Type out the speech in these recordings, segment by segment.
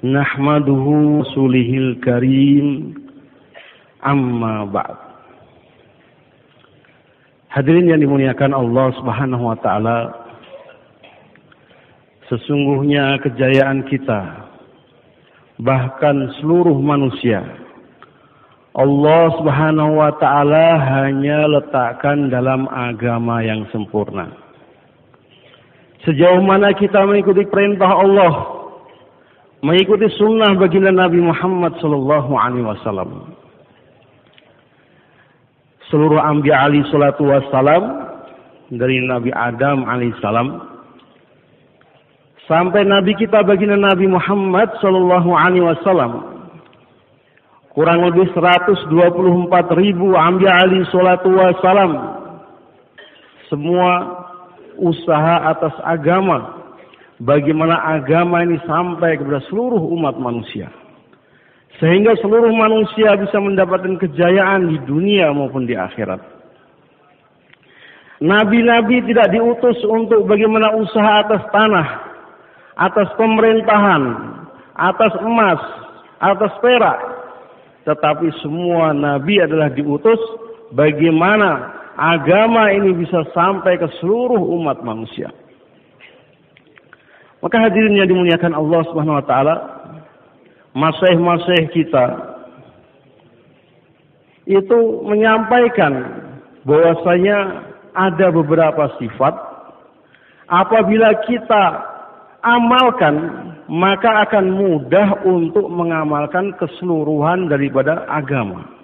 Nahmaduhu sulihil karim. Amma ba'd. Hadirin yang dimuliakan Allah Subhanahu wa taala, sesungguhnya kejayaan kita, bahkan seluruh manusia, Allah Subhanahu wa taala hanya letakkan dalam agama yang sempurna. Sejauh mana kita mengikuti perintah Allah, mengikuti sunnah baginda Nabi Muhammad sallallahu alaihi wasallam. Seluruh anbiya alaihi salatu wassalam, dari Nabi Adam alaihi salam sampai Nabi kita baginda Nabi Muhammad sallallahu alaihi wasallam, kurang lebih 124.000 anbiya alaihi salatu wassalam, semua usaha atas agama, bagaimana agama ini sampai kepada seluruh umat manusia, sehingga seluruh manusia bisa mendapatkan kejayaan di dunia maupun di akhirat. Nabi-nabi tidak diutus untuk bagaimana usaha atas tanah, atas pemerintahan, atas emas, atas perak, tetapi semua nabi adalah diutus bagaimana agama ini bisa sampai ke seluruh umat manusia. Maka hadirin yang dimuliakan Allah Subhanahu wa taala, masyayikh kita itu menyampaikan bahwasanya ada beberapa sifat apabila kita amalkan maka akan mudah untuk mengamalkan keseluruhan daripada agama.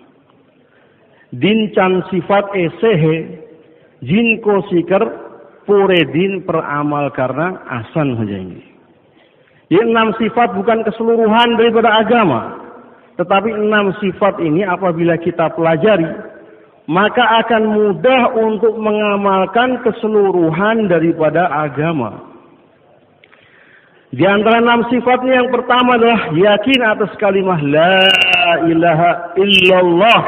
Din can sifat esehe jin ko sikar pure din peramal karena asan saja ini. Ini 6 sifat bukan keseluruhan daripada agama, tetapi 6 sifat ini apabila kita pelajari maka akan mudah untuk mengamalkan keseluruhan daripada agama. Di antara 6 sifatnya yang pertama adalah yakin atas kalimah la ilaha illallah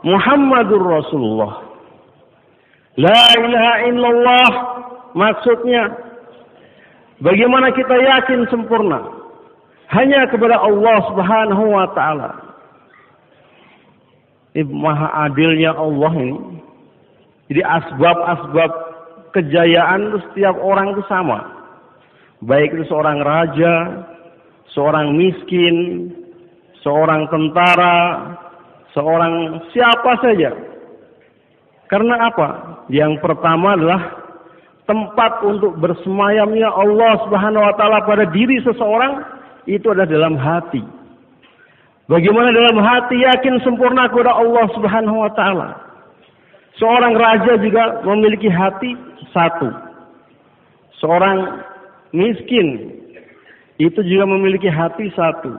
Muhammadur Rasulullah. La ilaha illallah maksudnya bagaimana kita yakin sempurna hanya kepada Allah Subhanahu wa taala. Maha adilnya Allah ini. Jadi asbab-asbab kejayaan itu setiap orang itu sama. Baik itu seorang raja, seorang miskin, seorang tentara, seorang siapa saja. Karena apa? Yang pertama adalah tempat untuk bersemayamnya Allah Subhanahu wa taala pada diri seseorang itu adalah dalam hati. Bagaimana dalam hati yakin sempurna kepada Allah Subhanahu wa taala. Seorang raja juga memiliki hati satu. Seorang miskin itu juga memiliki hati satu.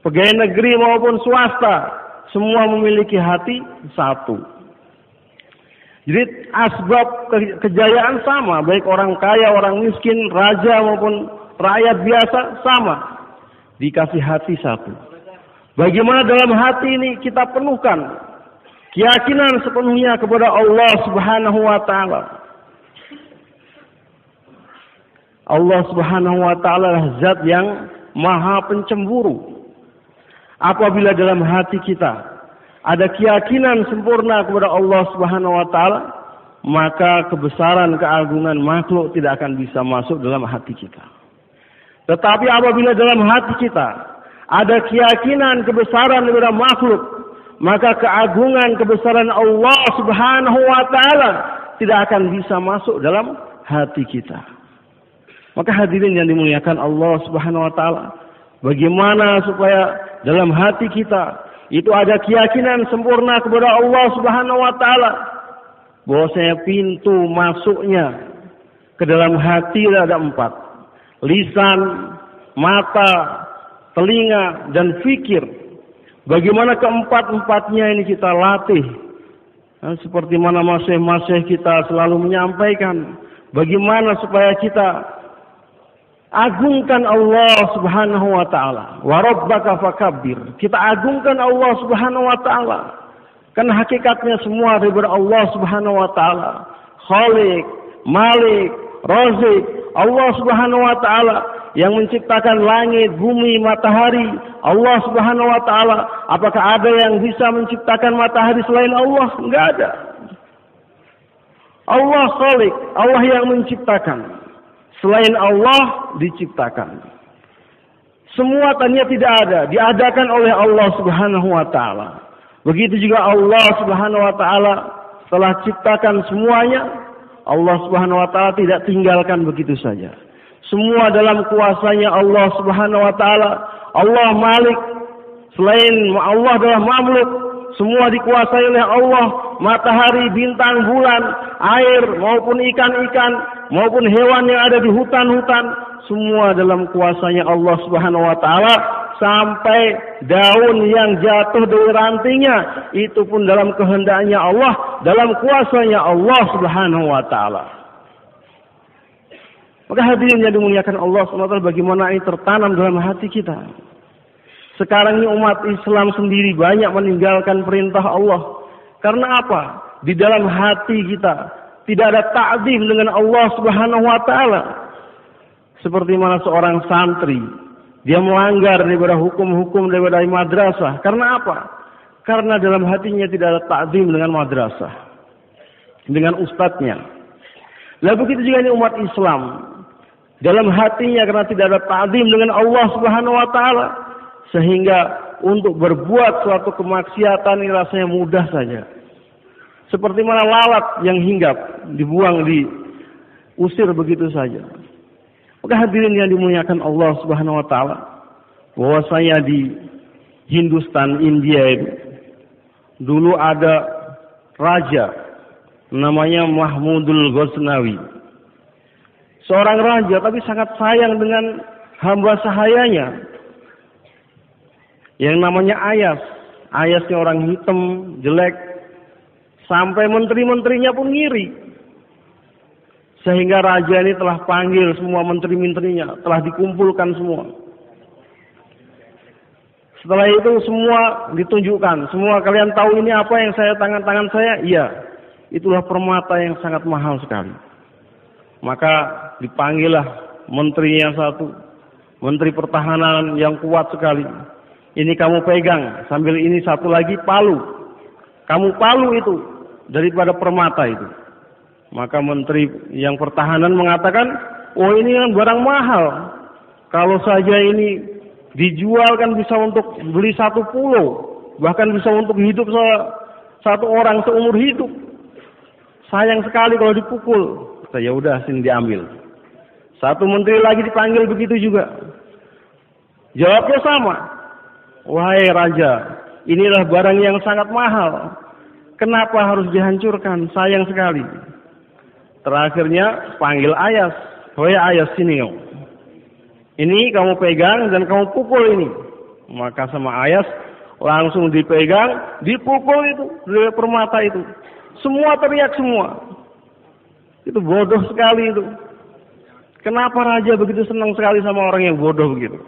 Pegawai negeri maupun swasta semua memiliki hati satu. Jadi asbab kejayaan sama, baik orang kaya, orang miskin, raja maupun rakyat biasa sama. Dikasih hati satu. Bagaimana dalam hati ini kita penuhkan keyakinan sepenuhnya kepada Allah Subhanahu wa taala. Allah Subhanahu wa taala adalah zat yang maha pencemburu. Apabila dalam hati kita ada keyakinan sempurna kepada Allah Subhanahu wa taala, maka kebesaran keagungan makhluk tidak akan bisa masuk dalam hati kita. Tetapi apabila dalam hati kita ada keyakinan kebesaran kepada makhluk, maka keagungan kebesaran Allah Subhanahu wa taala tidak akan bisa masuk dalam hati kita. Maka hadirin yang dimuliakan Allah Subhanahu wa taala, bagaimana supaya dalam hati kita itu ada keyakinan sempurna kepada Allah Subhanahu wa taala, bahwasanya pintu masuknya ke dalam hati ada 4. Lisan, mata, telinga, dan fikir. Bagaimana keempat-empatnya ini kita latih. Seperti mana masyayikh kita selalu menyampaikan, bagaimana supaya kita agungkan Allah Subhanahu wa taala. Wa rabbaka fakabbir. Kita agungkan Allah Subhanahu wa taala. Karena hakikatnya semua daripada Allah Subhanahu wa taala. Khaliq, Malik, Razik, Allah Subhanahu wa taala yang menciptakan langit, bumi, matahari, Allah Subhanahu wa taala. Apakah ada yang bisa menciptakan matahari selain Allah? Enggak ada. Allah Khalik, Allah yang menciptakan. Selain Allah diciptakan. Semua tadinya tidak ada, diadakan oleh Allah Subhanahu wa taala. Begitu juga Allah Subhanahu wa taala telah ciptakan semuanya. Allah Subhanahu wa taala tidak tinggalkan begitu saja. Semua dalam kuasanya Allah Subhanahu wa taala. Allah Malik, selain Allah adalah mamluk. Semua dikuasai oleh Allah, matahari, bintang, bulan, air, maupun ikan-ikan, maupun hewan yang ada di hutan-hutan, semua dalam kuasanya Allah Subhanahu wa taala. Sampai daun yang jatuh dari rantingnya, itu pun dalam kehendaknya Allah, dalam kuasanya Allah Subhanahu wa taala. Maka hadirin yang dimuliakan Allah SWT, bagaimana ini tertanam dalam hati kita. Sekarang ini umat Islam sendiri banyak meninggalkan perintah Allah. Karena apa? Di dalam hati kita tidak ada ta'zim dengan Allah Subhanahu wa taala. Seperti mana seorang santri, dia melanggar daripada hukum-hukum daripada madrasah. Karena apa? Karena dalam hatinya tidak ada ta'zim dengan madrasah, dengan ustadznya. Lalu begitu juga ini umat Islam. Dalam hatinya karena tidak ada ta'zim dengan Allah Subhanahu wa taala, sehingga untuk berbuat suatu kemaksiatan ini rasanya mudah saja. Seperti mana lalat yang hinggap, dibuang, diusir begitu saja. Maka hadirin yang dimuliakan Allah Subhanahu wa taala, bahwasanya di Hindustan, India itu dulu ada raja namanya Mahmudul Ghaznawi. Seorang raja tapi sangat sayang dengan hamba sahayanya yang namanya Ayas. Ayasnya orang hitam, jelek, sampai menteri-menterinya pun ngiri. Sehingga raja ini telah panggil semua menteri-menterinya, telah dikumpulkan semua. Setelah itu semua ditunjukkan. Semua kalian tahu ini apa yang saya tangan saya? Iya, itulah permata yang sangat mahal sekali. Maka dipanggillah menteri yang satu, menteri pertahanan yang kuat sekali. Ini kamu pegang, sambil ini satu lagi palu. Kamu palu itu daripada permata itu. Maka menteri yang pertahanan mengatakan, oh ini kan barang mahal. Kalau saja ini dijual kan bisa untuk beli satu pulau. Bahkan bisa untuk hidup satu orang seumur hidup. Sayang sekali kalau dipukul. Ya udah, sini diambil. Satu menteri lagi dipanggil begitu juga. Jawabnya sama. Wahai raja, inilah barang yang sangat mahal. Kenapa harus dihancurkan? Sayang sekali. Terakhirnya panggil Ayas. Wahai Ayas, sini kamu. Ini kamu pegang dan kamu pukul ini. Maka sama Ayas langsung dipegang, dipukul itu dari permata itu. Semua teriak semua. Itu bodoh sekali itu. Kenapa raja begitu senang sekali sama orang yang bodoh begitu?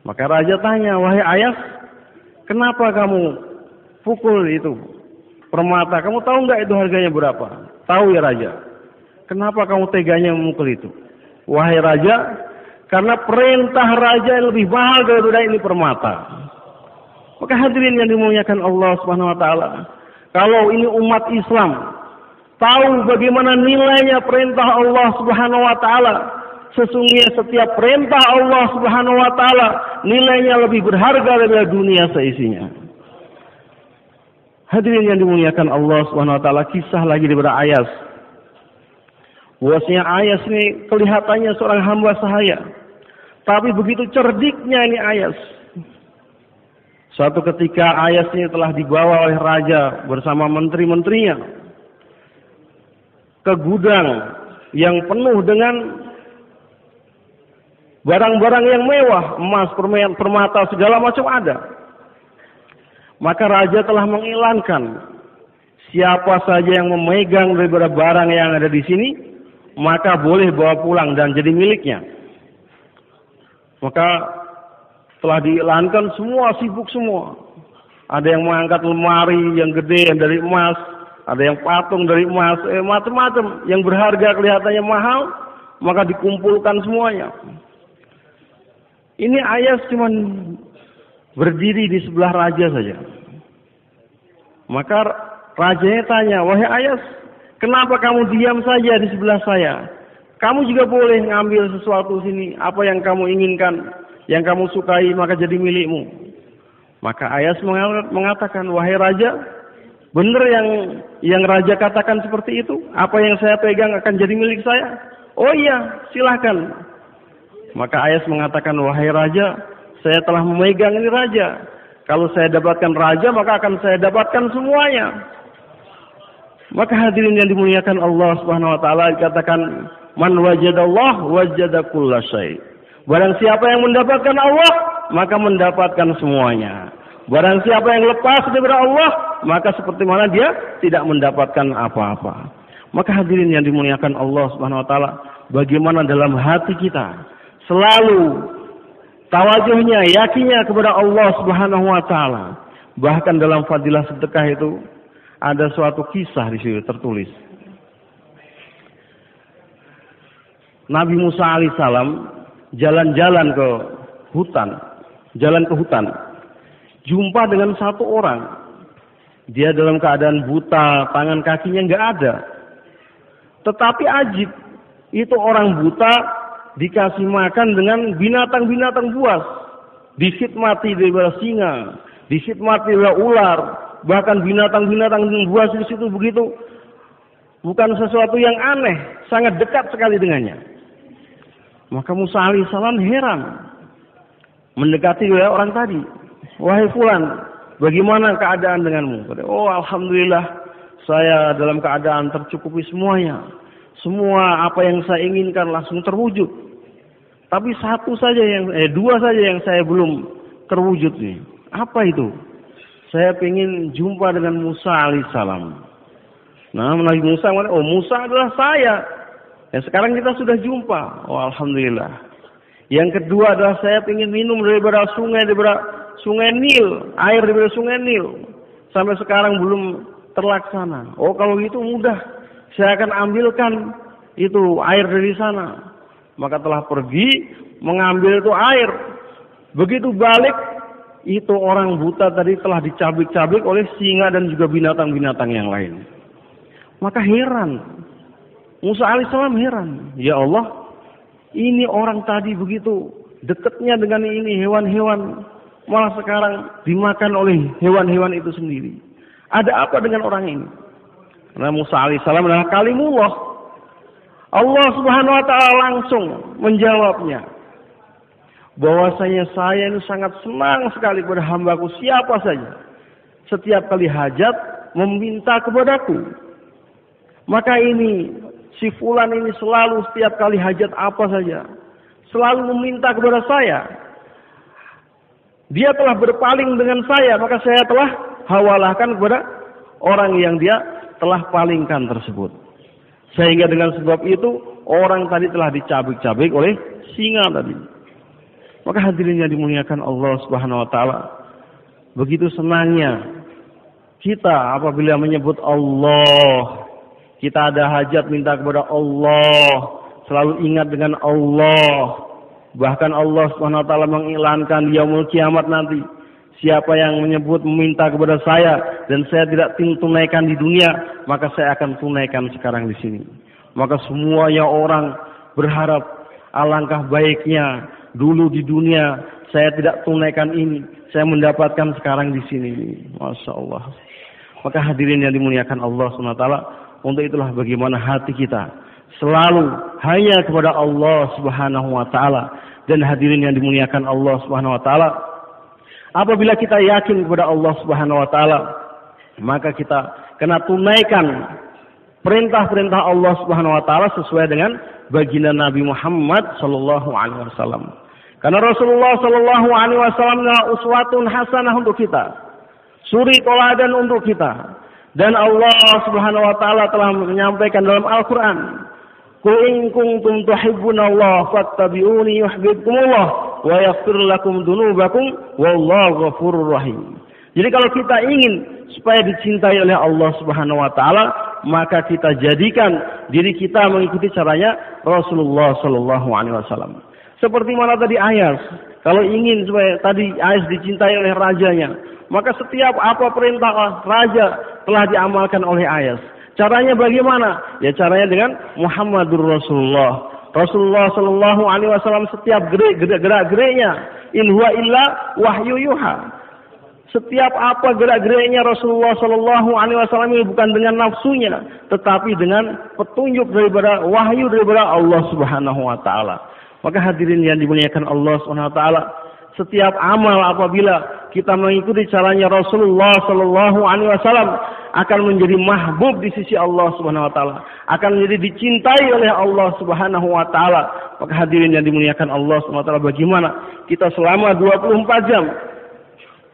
Maka raja tanya, wahai Ayas, kenapa kamu pukul itu permata? Kamu tahu nggak itu harganya berapa? Tahu ya raja. Kenapa kamu teganya memukul itu? Wahai raja, karena perintah raja yang lebih mahal daripada ini permata. Maka hadirin yang dimuliakan Allah Subhanahu wa taala, kalau ini umat Islam tahu bagaimana nilainya perintah Allah Subhanahu wa taala, sesungguhnya setiap perintah Allah Subhanahu wa taala nilainya lebih berharga daripada dunia seisinya. Hadirin yang dimuliakan Allah Subhanahu wa taala, kisah lagi daripada Ayas. Bahwasanya Ayas ini kelihatannya seorang hamba sahaya, tapi begitu cerdiknya ini Ayas. Suatu ketika Ayas ini telah dibawa oleh raja bersama menteri-menterinya ke gudang yang penuh dengan barang-barang yang mewah, emas, permata, segala macam ada. Maka raja telah mengilangkan siapa saja yang memegang daripada barang yang ada di sini, maka boleh bawa pulang dan jadi miliknya. Maka telah diiklankan, semua sibuk semua. Ada yang mengangkat lemari yang gede yang dari emas, ada yang patung dari emas, macam-macam yang berharga kelihatannya mahal, maka dikumpulkan semuanya. Ini Ayas cuma berdiri di sebelah raja saja. Maka rajanya tanya, wahai Ayas, kenapa kamu diam saja di sebelah saya? Kamu juga boleh ngambil sesuatu sini, apa yang kamu inginkan, yang kamu sukai, maka jadi milikmu. Maka Ayas mengatakan, wahai raja, benar yang raja katakan seperti itu? Apa yang saya pegang akan jadi milik saya? Oh iya, silahkan. Maka Ayas mengatakan, wahai raja, saya telah memegang ini raja. Kalau saya dapatkan raja, maka akan saya dapatkan semuanya. Maka hadirin yang dimuliakan Allah Subhanahu wa taala, dikatakan man wajadallah wajada kulla syai. Barang siapa yang mendapatkan Allah, maka mendapatkan semuanya. Barang siapa yang lepas daripada Allah, maka seperti mana dia tidak mendapatkan apa-apa. Maka hadirin yang dimuliakan Allah Subhanahu wa taala, bagaimana dalam hati kita selalu tawajuhnya, yakinnya kepada Allah Subhanahu wa taala. Bahkan dalam fadilah sedekah itu ada suatu kisah di situ tertulis. Nabi Musa alaihissalam jalan-jalan ke hutan, jumpa dengan satu orang. Dia dalam keadaan buta, tangan kakinya nggak ada. Tetapi ajib, itu orang buta dikasih makan dengan binatang-binatang buas, dikhidmati daripada singa, dikhidmati oleh ular, bahkan binatang-binatang buas di situ begitu. Bukan sesuatu yang aneh, sangat dekat sekali dengannya. Maka Musa alaihissalam heran mendekati oleh orang tadi. Wahai fulan, bagaimana keadaan denganmu? Oh, alhamdulillah, saya dalam keadaan tercukupi semuanya. Semua apa yang saya inginkan langsung terwujud. Tapi dua saja yang saya belum terwujud nih. Apa itu? Saya ingin jumpa dengan Musa alaihissalam. Nah, Nabi Musa, oh Musa adalah saya. Ya, sekarang kita sudah jumpa. Oh, alhamdulillah. Yang kedua adalah saya ingin minum daripada sungai Nil, air daripada sungai Nil. Sampai sekarang belum terlaksana. Oh, kalau gitu mudah. Saya akan ambilkan itu air dari sana. Maka telah pergi mengambil itu air. Begitu balik, itu orang buta tadi telah dicabik-cabik oleh singa dan juga binatang-binatang yang lain. Maka heran. Musa alaihissalam heran. Ya Allah, ini orang tadi begitu dekatnya dengan ini hewan-hewan, malah sekarang dimakan oleh hewan-hewan itu sendiri. Ada apa dengan orang ini? Karena Musa alaihissalam adalah kalimullah. Allah Subhanahu wa taala langsung menjawabnya. Bahwasanya saya ini sangat senang sekali kepada hambaku siapa saja. Setiap kali hajat meminta kepadaku. Maka ini si fulan ini selalu setiap kali hajat apa saja selalu meminta kepada saya. Dia telah berpaling dengan saya, maka saya telah hawalahkan kepada orang yang dia telah palingkan tersebut. Sehingga dengan sebab itu orang tadi telah dicabik-cabik oleh singa tadi. Maka hadirin yang dimuliakan Allah Subhanahu wa taala, begitu senangnya kita apabila menyebut Allah. Kita ada hajat minta kepada Allah, selalu ingat dengan Allah. Bahkan Allah Subhanahu wa taala mengiklankan di yaumul kiamat nanti, siapa yang menyebut meminta kepada saya dan saya tidak tunaikan di dunia, maka saya akan tunaikan sekarang di sini. Maka semuanya orang berharap alangkah baiknya dulu di dunia saya tidak tunaikan ini, saya mendapatkan sekarang di sini. Masya Allah. Maka hadirin yang dimuliakan Allah Subhanahu wa taala, untuk itulah bagaimana hati kita selalu hanya kepada Allah Subhanahu wa taala. Dan hadirin yang dimuliakan Allah Subhanahu wa taala, apabila kita yakin kepada Allah Subhanahu wa taala, maka kita kena tunaikan perintah-perintah Allah Subhanahu wa taala sesuai dengan baginda Nabi Muhammad sallallahu alaihi wasallam. Karena Rasulullah sallallahu alaihi wasallam adalah uswatun hasanah untuk kita. Suri teladan untuk kita. Dan Allah Subhanahu wa taala telah menyampaikan dalam Al-Qur'an, "Qul in kuntum tuhibbunallaha fattabi'uni yuhibbukumullah wa yaghfir lakum dzunubakum wallahu ghafurur rahim." Jadi kalau kita ingin supaya dicintai oleh Allah Subhanahu wa taala, maka kita jadikan diri kita mengikuti caranya Rasulullah sallallahu alaihi wasallam. Seperti mana tadi Ayas, kalau ingin supaya tadi Ayas dicintai oleh rajanya, maka setiap apa perintah raja telah diamalkan oleh Ayas. Caranya bagaimana? Ya caranya dengan Muhammadur Rasulullah. Rasulullah sallallahu alaihi wasallam setiap gerak-geriknya in huwa illa wahyu yuha. Setiap apa gerak-geriknya Rasulullah sallallahu alaihi wasallam ini bukan dengan nafsunya, tetapi dengan petunjuk daripada wahyu daripada Allah Subhanahu wa taala. Maka hadirin yang dimuliakan Allah Subhanahu wa taala, setiap amal apabila kita mengikuti caranya Rasulullah sallallahu alaihi wasallam akan menjadi mahbub di sisi Allah Subhanahu wa taala, akan menjadi dicintai oleh Allah Subhanahu wa taala. Maka hadirin yang dimuliakan Allah Subhanahu wa taala, bagaimana kita selama 24 jam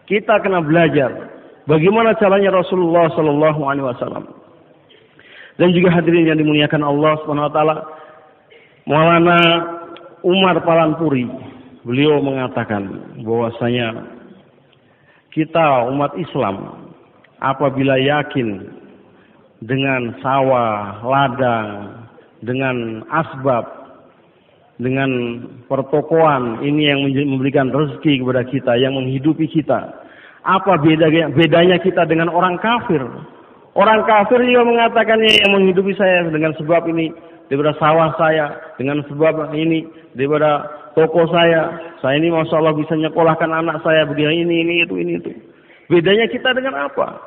kita kena belajar bagaimana caranya Rasulullah sallallahu alaihi wasallam. Dan juga hadirin yang dimuliakan Allah Subhanahu wa taala, Maulana Umar Palanpuri, beliau mengatakan bahwasanya kita umat Islam apabila yakin dengan sawah, ladang, dengan asbab, dengan pertokoan ini yang memberikan rezeki kepada kita, yang menghidupi kita. Apa bedanya kita dengan orang kafir? Orang kafir juga mengatakannya yang menghidupi saya dengan sebab ini, daripada sawah saya, dengan sebab ini, daripada toko saya ini masya Allah bisa nyekolahkan anak saya, begini ini itu. Bedanya kita dengan apa?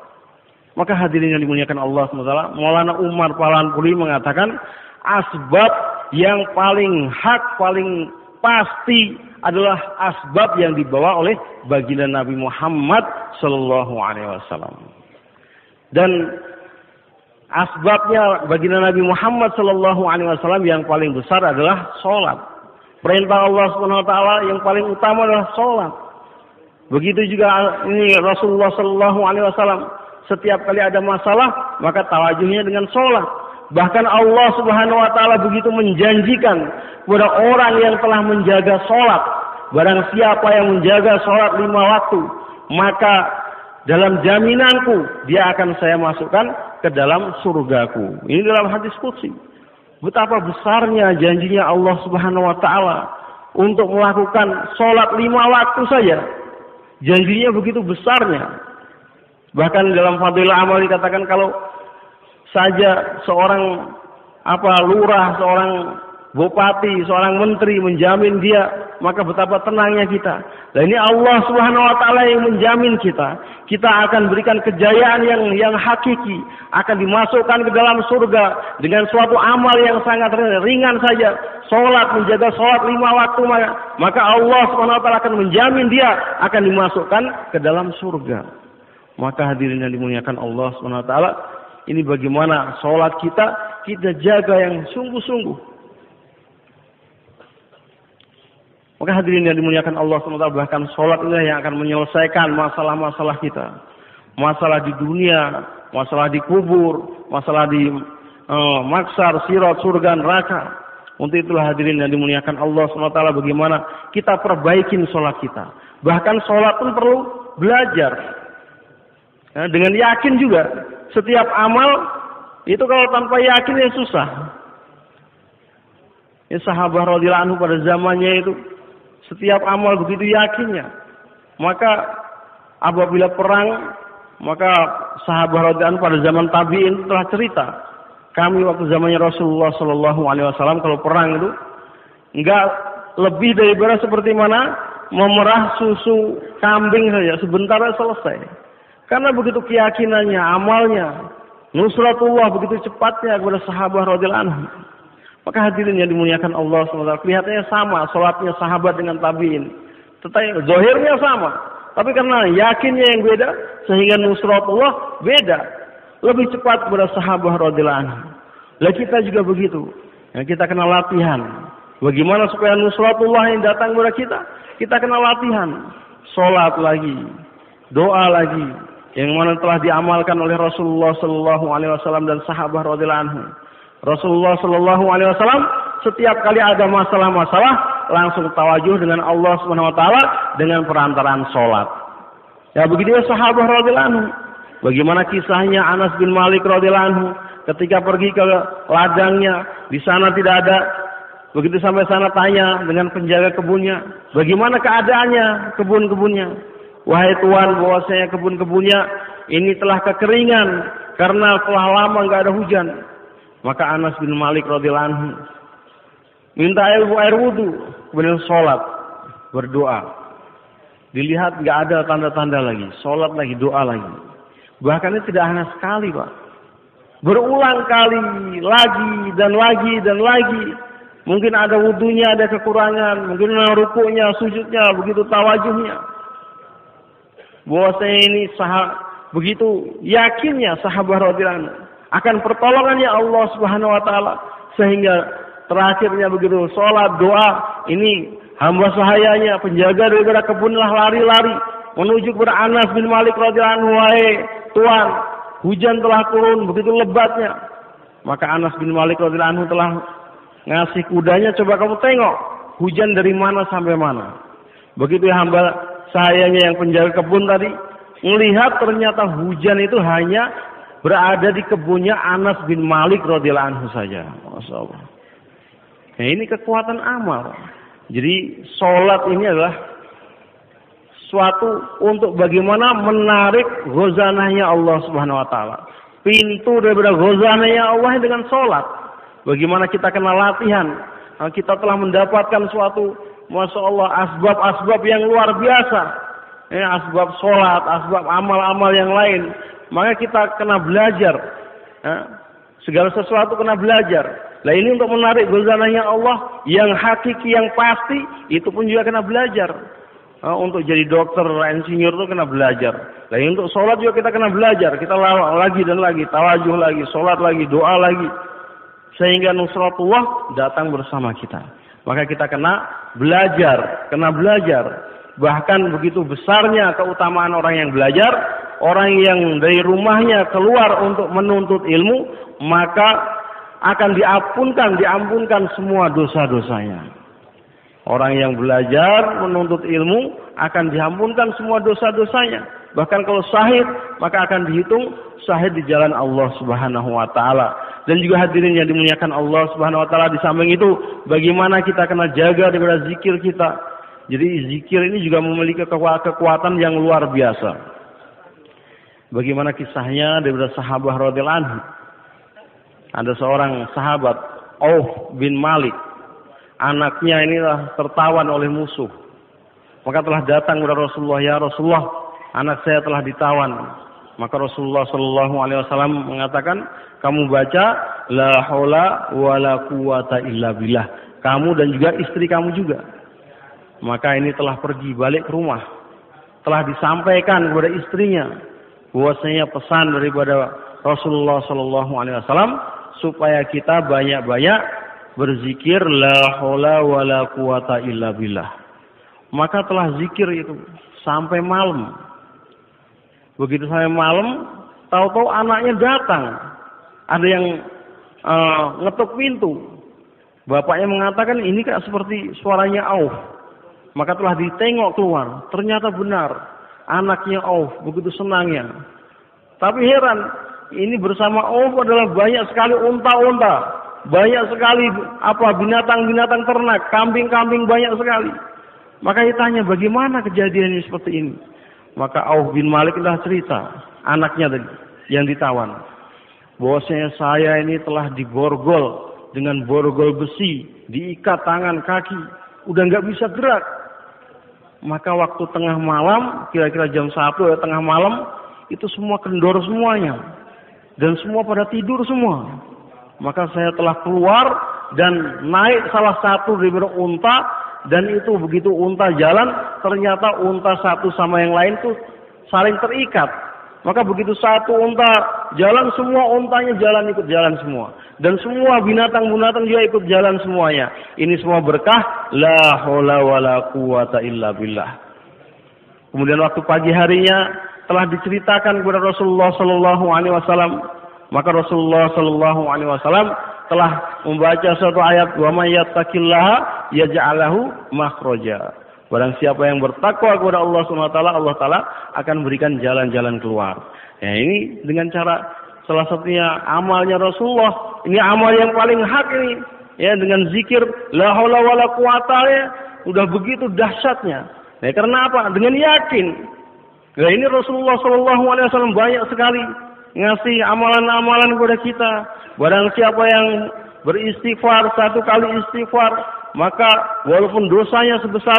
Maka hadirin yang dimuliakan Allah SWT, Maulana Umar Palanpuri mengatakan asbab yang paling hak, paling pasti adalah asbab yang dibawa oleh baginda Nabi Muhammad sallallahu alaihi wasallam. Dan asbabnya baginda Nabi Muhammad sallallahu alaihi wasallam yang paling besar adalah salat. Perintah Allah Subhanahu wa taala yang paling utama adalah salat. Begitu juga ini Rasulullah sallallahu alaihi wasallam, setiap kali ada masalah maka tawajuhnya dengan salat. Bahkan Allah Subhanahu wa taala begitu menjanjikan kepada orang yang telah menjaga salat, barang siapa yang menjaga salat 5 waktu, maka dalam jaminanku dia akan saya masukkan ke dalam surgaku. Ini dalam hadis qudsi. Betapa besarnya janjinya Allah Subhanahu wa taala untuk melakukan salat 5 waktu saja. Janjinya begitu besarnya. Bahkan dalam fadilah amal dikatakan kalau saja seorang lurah, seorang bupati, seorang menteri menjamin dia, maka betapa tenangnya kita. Dan ini Allah Subhanahu wa taala yang menjamin kita. Kita akan berikan kejayaan yang hakiki, akan dimasukkan ke dalam surga dengan suatu amal yang sangat ringan saja. Salat, menjaga salat 5 waktu, maka Allah Subhanahu wa taala akan menjamin dia akan dimasukkan ke dalam surga. Maka hadirin yang dimuliakan Allah Subhanahu wa taala, ini bagaimana sholat kita jaga yang sungguh-sungguh. Maka hadirin yang dimuliakan Allah SWT, bahkan sholat inilah yang akan menyelesaikan masalah-masalah kita. Masalah di dunia, masalah di kubur, masalah di maksar, sirat, surga, neraka. Untuk itulah hadirin yang dimuliakan Allah SWT, bagaimana kita perbaikin sholat kita. Bahkan sholat pun perlu belajar. Dengan yakin juga. Setiap amal itu kalau tanpa yakin ya susah. Ya sahabat radhiyallahu anhu pada zamannya itu setiap amal begitu yakinnya. Maka apabila perang, maka sahabat radhiyallahu anhu pada zaman tabi'in telah cerita. Kami waktu zamannya Rasulullah sallallahu alaihi wasallam kalau perang itu enggak lebih daripada seperti mana memerah susu kambing saja, sebentar selesai. Karena begitu keyakinannya, amalnya, nusratullah begitu cepatnya kepada sahabat radhiyallahu anhu. Maka hadirin yang dimuliakan Allah SWT, kelihatannya sama salatnya sahabat dengan tabi'in. Tetapi zahirnya sama, tapi karena yakinnya yang beda, sehingga nusratullah beda. Lebih cepat kepada sahabat radhiyallahu anhu. Lah kita juga begitu. Ya, kita kena latihan. Bagaimana supaya nusratullah yang datang kepada kita? Kita kena latihan. Salat lagi, doa lagi, yang mana telah diamalkan oleh Rasulullah sallallahu alaihi wasallam dan sahabat radhiyallahu anhu. Rasulullah sallallahu alaihi wasallam setiap kali ada masalah-masalah langsung tawajuh dengan Allah Subhanahu wa taala dengan perantaraan salat. Ya begitu sahabat radhiyallahu anhu. Bagaimana kisahnya Anas bin Malik radhiyallahu anhu ketika pergi ke ladangnya, di sana tidak ada. Begitu sampai sana tanya dengan penjaga kebunnya, bagaimana keadaannya kebun-kebunnya? Wahai tuan, bahwasanya kebun-kebunnya ini telah kekeringan karena telah lama enggak ada hujan. Maka Anas bin Malik radhiyallahu anhu minta air wudu, kemudian sholat, berdoa. Dilihat enggak ada tanda-tanda lagi, sholat lagi, doa lagi. Bahkan ini tidak hanya sekali, Pak. Berulang kali, lagi dan lagi dan lagi. Mungkin ada wudunya, ada kekurangan. Mungkin rukuknya, sujudnya, begitu tawajuhnya. Bahwasanya ini begitu yakinnya sahabat radhiyallahu anhu akan pertolongannya Allah Subhanahu wa taala, sehingga terakhirnya begitu sholat, doa, ini hamba sahayanya, penjaga daripada kebunlah lari-lari menuju kepada Anas bin Malik radhiyallahu anhu, wahai tuan, hujan telah turun begitu lebatnya. Maka Anas bin Malik radhiyallahu anhu telah ngasih kudanya, coba kamu tengok hujan dari mana sampai mana. Begitu hamba sahayanya yang penjaga kebun tadi melihat ternyata hujan itu hanya berada di kebunnya Anas bin Malik radhiyallahu anhu saja. Masya Allah. Nah, ini kekuatan amal. Jadi sholat ini adalah suatu untuk bagaimana menarik ghazanahnya Allah Subhanahu wa taala. Pintu daripada ghazanahnya Allah dengan sholat. Bagaimana kita kena latihan. Kita telah mendapatkan suatu, Masya Allah, asbab-asbab yang luar biasa. Asbab sholat, asbab amal-amal yang lain. Maka kita kena belajar. Segala sesuatu kena belajar. Nah ini untuk menarik ghazanahnya Allah yang hakiki, yang pasti, itu pun juga kena belajar. Untuk jadi dokter, insinyur itu kena belajar. Nah untuk sholat juga kita kena belajar. Kita lagi dan lagi, tawajuh lagi, sholat lagi, doa lagi. Sehingga nusratullah datang bersama kita. Maka kita kena belajar. Bahkan begitu besarnya keutamaan orang yang belajar. Orang yang dari rumahnya keluar untuk menuntut ilmu, maka akan diampunkan semua dosa-dosanya. Orang yang belajar menuntut ilmu akan diampunkan semua dosa-dosanya. Bahkan kalau syahid, maka akan dihitung syahid di jalan Allah Subhanahu wa taala. Dan juga hadirin yang dimuliakan Allah Subhanahu wa taala, di samping itu bagaimana kita kena jaga daripada zikir kita. Jadi zikir ini juga memiliki kekuatan yang luar biasa. Bagaimana kisahnya daripada sahabat radhiyallahu anhu. Ada seorang sahabat, Auf bin Malik. Anaknya inilah tertawan oleh musuh. Maka telah datang kepada Rasulullah, ya Rasulullah, anak saya telah ditawan. Maka Rasulullah sallallahu alaihi wasallam mengatakan, kamu baca la haula wala quwata illa billah. Kamu dan juga istri kamu juga. Maka ini telah pergi balik ke rumah. Telah disampaikan kepada istrinya bahwasanya pesan daripada Rasulullah sallallahu alaihi wasallam supaya kita banyak-banyak berzikir la haula wala quwata illa billah. Maka telah zikir itu sampai malam. Begitu sampai malam, tahu-tahu anaknya datang. Ada yang ngetuk pintu. Bapaknya mengatakan ini kak seperti suaranya Auf. Maka telah ditengok keluar. Ternyata benar. Anaknya Auf. Begitu senangnya. Tapi heran. Ini bersama Auf adalah banyak sekali unta-unta. Banyak sekali binatang-binatang ternak, kambing-kambing banyak sekali. Maka ditanya bagaimana kejadian ini seperti ini. Maka Auf bin Malik telah cerita anaknya tadi yang ditawan. Bahwasanya saya ini telah diborgol dengan borgol besi, diikat tangan kaki, udah nggak bisa gerak. Maka waktu tengah malam, kira-kira jam 1 ya tengah malam, itu semua kendor semuanya. Dan semua pada tidur semua. Maka saya telah keluar dan naik salah satu daripada unta. Dan itu begitu unta jalan, ternyata unta satu sama yang lain tuh saling terikat. Maka begitu satu unta jalan, semua untanya jalan ikut jalan semua. Dan semua binatang-binatang juga ikut jalan semuanya. Ini semua berkah. La haula wala quwata illa billah. Kemudian waktu pagi harinya telah diceritakan kepada Rasulullah sallallahu alaihi wasallam. Maka Rasulullah sallallahu alaihi wasallam telah membaca suatu ayat, wa may yattaqillaha yaj'al lahu makhraja. Barang siapa yang bertakwa kepada Allah Subhanahu wa taala, Allah taala akan berikan jalan-jalan keluar. Ya, ini dengan cara salah satunya amalnya Rasulullah. Ini amal yang paling hak ini. Ya, dengan zikir la haula wala quwata ya, udah begitu dahsyatnya. Nah, karena apa? Dengan yakin. Nah, ini Rasulullah sallallahu alaihi wasallam banyak sekali ngasih amalan-amalan kepada kita. Barang siapa yang beristighfar, 1 kali istighfar, maka walaupun dosanya sebesar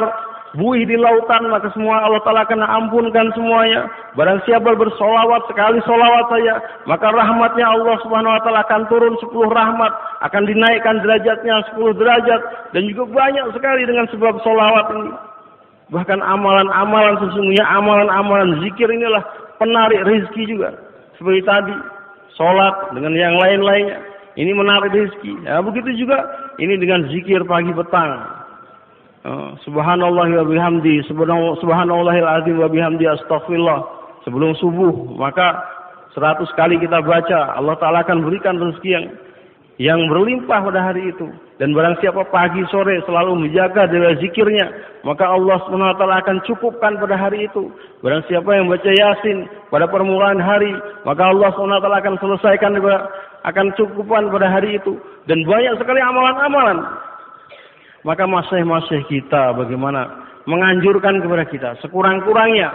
buih di lautan, maka semua Allah Ta'ala akan ampunkan semuanya. Barang siapa bersolawat, sekali solawat saja, maka rahmatnya Allah Subhanahu Wa Ta'ala akan turun 10 rahmat, akan dinaikkan derajatnya 10 derajat, dan juga banyak sekali dengan sebab solawat ini. Bahkan amalan-amalan sesungguhnya, amalan-amalan zikir inilah penarik rezeki juga. Seperti tadi, sholat dengan yang lain-lainnya, ini menarik rezeki. Ya, begitu juga ini dengan zikir pagi petang. Subhanallah wa bihamdi, subhanallahil azim wa bihamdi, astaghfirullah. Sebelum subuh, maka 100 kali kita baca, Allah Ta'ala akan berikan rezeki yang berlimpah pada hari itu. Dan barang siapa pagi sore selalu menjaga dari zikirnya, maka Allah SWT akan cukupkan pada hari itu. Barang siapa yang baca Yasin pada permulaan hari, maka Allah SWT akan selesaikan, akan cukupkan pada hari itu. Dan banyak sekali amalan-amalan. Maka masih kita bagaimana menganjurkan kepada kita sekurang-kurangnya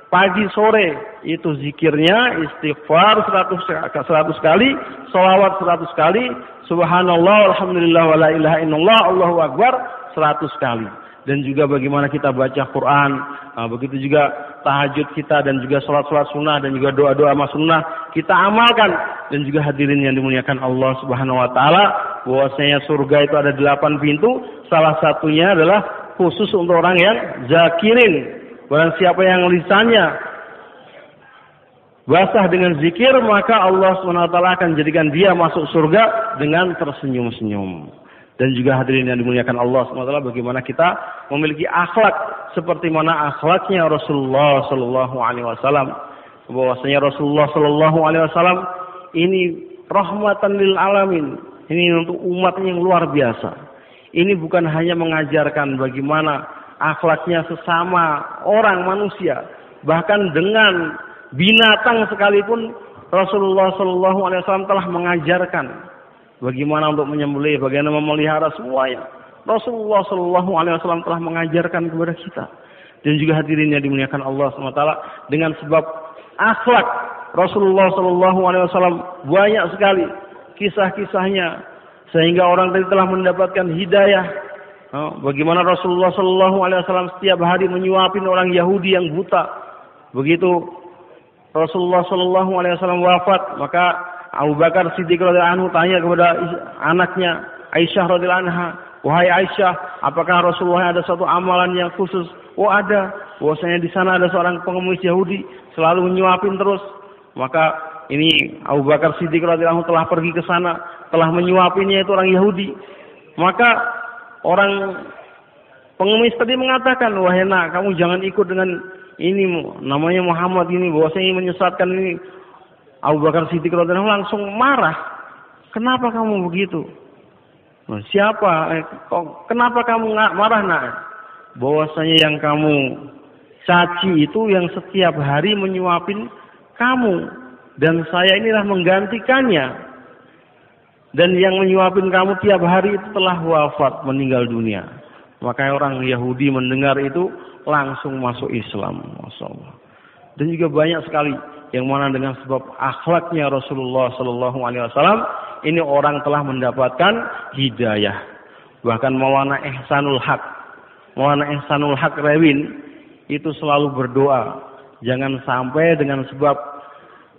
pagi sore itu zikirnya istighfar 100 kali, sholawat 100 kali, subhanallah, alhamdulillah, wa la ilaha illallah, Allahu akbar 100 kali. Dan juga bagaimana kita baca Quran, begitu juga tahajud kita dan juga sholat-sholat sunnah dan juga doa-doa mas sunnah kita amalkan. Dan juga hadirin yang dimuliakan Allah Subhanahu Wa Taala, bahwasanya surga itu ada 8 pintu, salah satunya adalah khusus untuk orang yang zakirin. Barang siapa yang lisannya basah dengan zikir, maka Allah Subhanahu Wa Taala akan jadikan dia masuk surga dengan tersenyum-senyum. Dan juga hadirin yang dimuliakan Allah SWT, bagaimana kita memiliki akhlak seperti mana akhlaknya Rasulullah Sallallahu Alaihi Wasallam. Bahwasanya Rasulullah Sallallahu Alaihi Wasallam ini rahmatan lil alamin. Ini untuk umat yang luar biasa. Ini bukan hanya mengajarkan bagaimana akhlaknya sesama orang manusia, bahkan dengan binatang sekalipun Rasulullah Sallallahu Alaihi Wasallam telah mengajarkan bagaimana untuk menyembelih, bagaimana memelihara semuanya. Rasulullah Sallallahu Alaihi Wasallam telah mengajarkan kepada kita. Dan juga hadirin yang dimuliakan Allah SWT, dengan sebab akhlak Rasulullah Sallallahu Alaihi Wasallam banyak sekali kisah-kisahnya, sehingga orang tadi telah mendapatkan hidayah. Bagaimana Rasulullah Sallallahu Alaihi Wasallam setiap hari menyuapin orang Yahudi yang buta. Begitu Rasulullah Sallallahu Alaihi Wasallam wafat, maka Abu Bakar Siddiq radhiyallahu anhu tanya kepada anaknya Aisyah radhiyallahu anha, wahai Aisyah, apakah Rasulullah ada satu amalan yang khusus? Oh ada, bahwasanya di sana ada seorang pengemis Yahudi selalu menyuapin terus. Maka ini Abu Bakar Siddiq radhiyallahu anhu telah pergi ke sana, telah menyuapinnya itu orang Yahudi. Maka orang pengemis tadi mengatakan, wahai nak, kamu jangan ikut dengan ini, namanya Muhammad ini, bahwasanya menyesatkan ini. Abu Bakar Siddiq radhiyallahu anhu langsung marah. Kenapa kamu begitu? Siapa? Kenapa kamu marah, nak? Bahwasanya yang kamu caci itu yang setiap hari menyuapin kamu, dan saya inilah menggantikannya. Dan yang menyuapin kamu tiap hari itu telah wafat, meninggal dunia. Maka orang Yahudi mendengar itu langsung masuk Islam, Masya Allah. Dan juga banyak sekali yang mana dengan sebab akhlaknya Rasulullah Sallallahu Alaihi Wasallam, ini orang telah mendapatkan hidayah. Bahkan Maulana Ihsanul Haq Rewin itu selalu berdoa, jangan sampai dengan sebab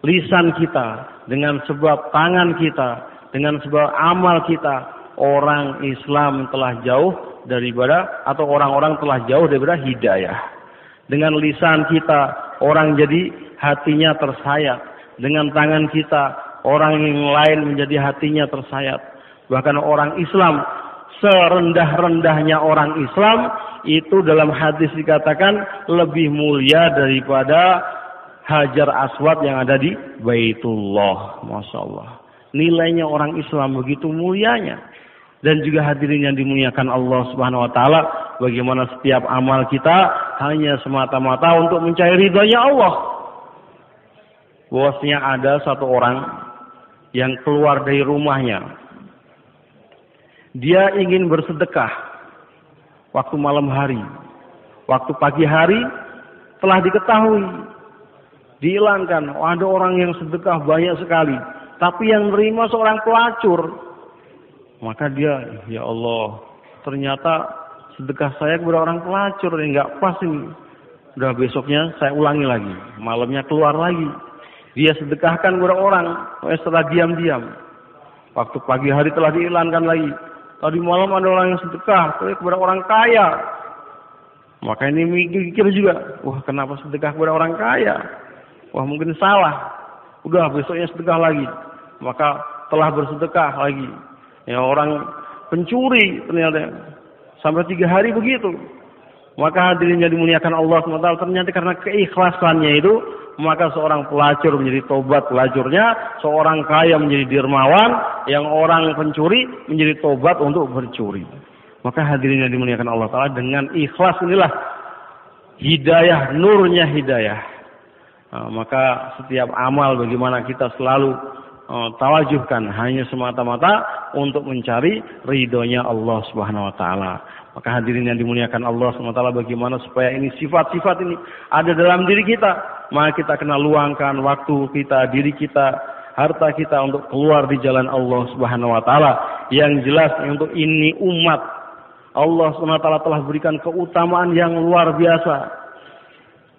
lisan kita, dengan sebab tangan kita, dengan sebab amal kita, orang Islam telah jauh daripada, atau orang-orang telah jauh daripada hidayah. Dengan lisan kita, orang jadi hatinya tersayat. Dengan tangan kita, orang yang lain menjadi hatinya tersayat. Bahkan orang Islam, serendah-rendahnya orang Islam, itu dalam hadis dikatakan lebih mulia daripada Hajar Aswad yang ada di Baitullah. Masya Allah. Nilainya orang Islam begitu mulianya. Dan juga hadirin yang dimuliakan Allah Subhanahu wa taala, bagaimana setiap amal kita hanya semata-mata untuk mencari ridhonya Allah. Bahwasanya ada satu orang yang keluar dari rumahnya. Dia ingin bersedekah waktu malam hari. Waktu pagi hari telah diketahui, dihilangkan, ada orang yang sedekah banyak sekali, tapi yang menerima seorang pelacur. Maka dia, ya Allah, ternyata sedekah saya kepada orang pelacur, enggak pas ini. Udah besoknya saya ulangi lagi, malamnya keluar lagi. Dia sedekahkan kepada orang, setelah diam-diam. Waktu pagi hari telah diiklankan lagi. Tadi malam ada orang yang sedekah kepada orang kaya. Maka ini mikir juga, wah kenapa sedekah kepada orang kaya? Wah mungkin salah. Udah besoknya sedekah lagi. Maka telah bersedekah lagi. Ya orang pencuri ternyata sampai 3 hari begitu. Maka hadirin yang dimuliakan Allah SWT, ternyata karena keikhlasannya itu, maka seorang pelacur menjadi tobat pelacurnya, seorang kaya menjadi dermawan, yang orang pencuri menjadi tobat untuk bercuri. Maka hadirin yang dimuliakan Allah Ta'ala, dengan ikhlas inilah hidayah, nurnya hidayah. Maka setiap amal bagaimana kita selalu tawajuhkan hanya semata-mata untuk mencari ridhonya Allah Subhanahu wa taala. Maka hadirin yang dimuliakan Allah Subhanahu wa taala, bagaimana supaya ini sifat-sifat ini ada dalam diri kita, maka kita kena luangkan waktu kita, diri kita, harta kita untuk keluar di jalan Allah Subhanahu wa taala. Yang jelas untuk ini umat Allah Subhanahu wa taala telah berikan keutamaan yang luar biasa.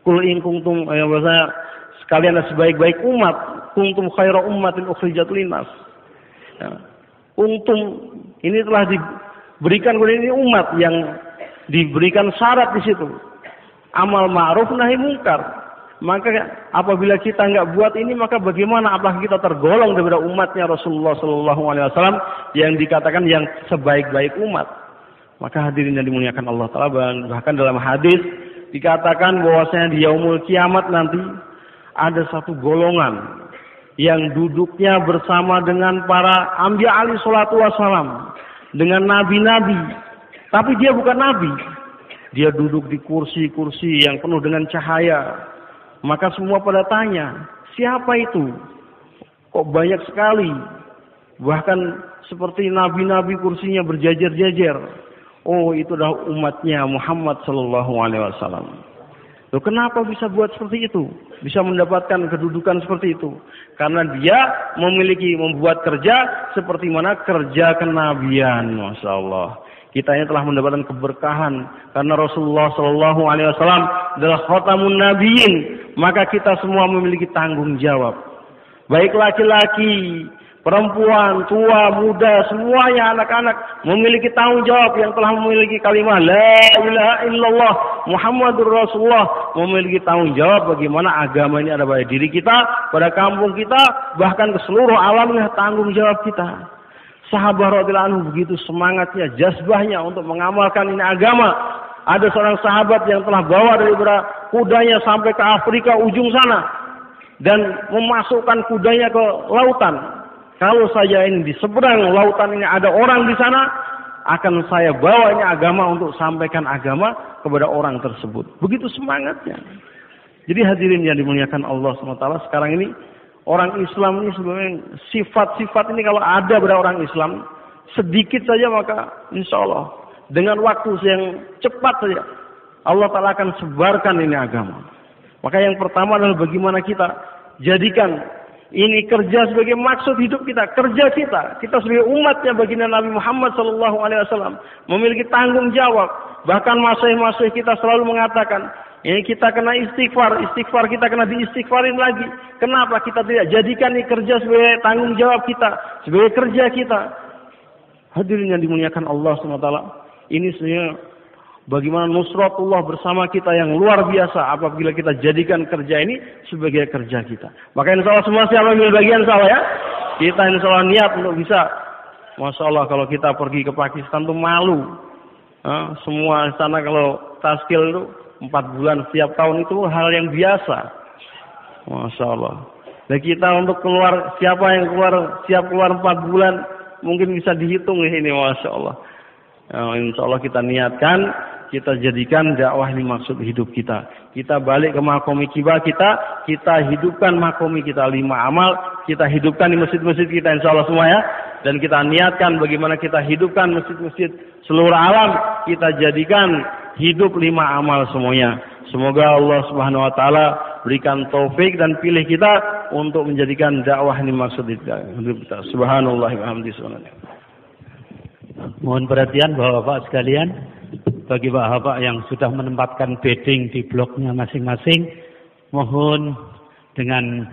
Qul in kuntum, bahasanya sekalian sebaik-baik umat, kuntum khaira ummatin ukhrijat linnas. Ya. Untung ini telah diberikan kepada ini umat yang diberikan syarat di situ. Amal ma'ruf nahi mungkar. Maka apabila kita enggak buat ini, maka bagaimana apakah kita tergolong daripada umatnya Rasulullah sallallahu alaihi wasallam yang dikatakan yang sebaik-baik umat. Maka hadirin yang dimuliakan Allah Taala, bahkan dalam hadis dikatakan bahwasanya di yaumul kiamat nanti ada satu golongan yang duduknya bersama dengan para anbiya alaihi salatu wassalam, dengan nabi-nabi, tapi dia bukan nabi. Dia duduk di kursi-kursi yang penuh dengan cahaya. Maka semua pada tanya, siapa itu? Kok banyak sekali? Bahkan seperti nabi-nabi kursinya berjajar-jajar. Oh, itu adalah umatnya Muhammad sallallahu alaihi wasallam. Loh, kenapa bisa buat seperti itu? Bisa mendapatkan kedudukan seperti itu? Karena dia membuat kerja seperti mana kerja kenabian, masya Allah. Kita ini telah mendapatkan keberkahan karena Rasulullah Shallallahu Alaihi Wasallam adalah khatamun nabiyyin. Maka kita semua memiliki tanggung jawab. Baik laki-laki, perempuan, tua, muda, semuanya anak-anak memiliki tanggung jawab yang telah memiliki kalimat La ilaha illallah Muhammadur Rasulullah, memiliki tanggung jawab bagaimana agama ini ada pada diri kita, pada kampung kita, bahkan ke seluruh alamnya tanggung jawab kita. Sahabat radhiyallahu anhu begitu semangatnya, jazbahnya untuk mengamalkan ini agama. Ada seorang sahabat yang telah bawa dari kudanya sampai ke Afrika ujung sana dan memasukkan kudanya ke lautan. Kalau saja ini di seberang lautan ini ada orang di sana, akan saya bawa ini agama untuk sampaikan agama kepada orang tersebut. Begitu semangatnya. Jadi hadirin yang dimuliakan Allah SWT, sekarang ini orang Islam ini sebenarnya sifat-sifat ini kalau ada pada orang Islam sedikit saja, maka insya Allah dengan waktu yang cepat saja Allah Ta'ala akan sebarkan ini agama. Maka yang pertama adalah bagaimana kita jadikan ini kerja sebagai maksud hidup kita, kerja kita sebagai umatnya baginda Nabi Muhammad SAW memiliki tanggung jawab. Bahkan masih kita selalu mengatakan, ini kita kena istighfar kita kena diistighfarin lagi. Kenapa kita tidak jadikan ini kerja sebagai tanggung jawab kita, sebagai kerja kita? Hadirin yang dimuliakan Allah SWT, ini sebenarnya bagaimana nusratullah bersama kita yang luar biasa apabila kita jadikan kerja ini sebagai kerja kita. Maka insya Allah semua siapa ambil bagian salah ya. Kita insya Allah niat untuk bisa. Masya Allah kalau kita pergi ke Pakistan tuh malu. Semua sana kalau taskil itu 4 bulan setiap tahun itu hal yang biasa. Masya Allah. Dan kita untuk keluar, siapa yang siap keluar 4 bulan mungkin bisa dihitung ini, Masya Allah. Insya Allah kita niatkan, kita jadikan dakwah ini maksud hidup kita. Kita balik ke makomi kibah kita hidupkan makomi kita 5 amal, kita hidupkan di masjid-masjid kita insya Allah semua ya. Dan kita niatkan bagaimana kita hidupkan masjid-masjid seluruh alam, kita jadikan hidup 5 amal semuanya. Semoga Allah Subhanahu wa taala berikan taufik dan pilih kita untuk menjadikan dakwah ini maksud hidup kita. Subhanallah wa bihamdihi. Mohon perhatian Bapak-bapak sekalian, bagi Bapak-bapak yang sudah menempatkan bedding di bloknya masing-masing, mohon dengan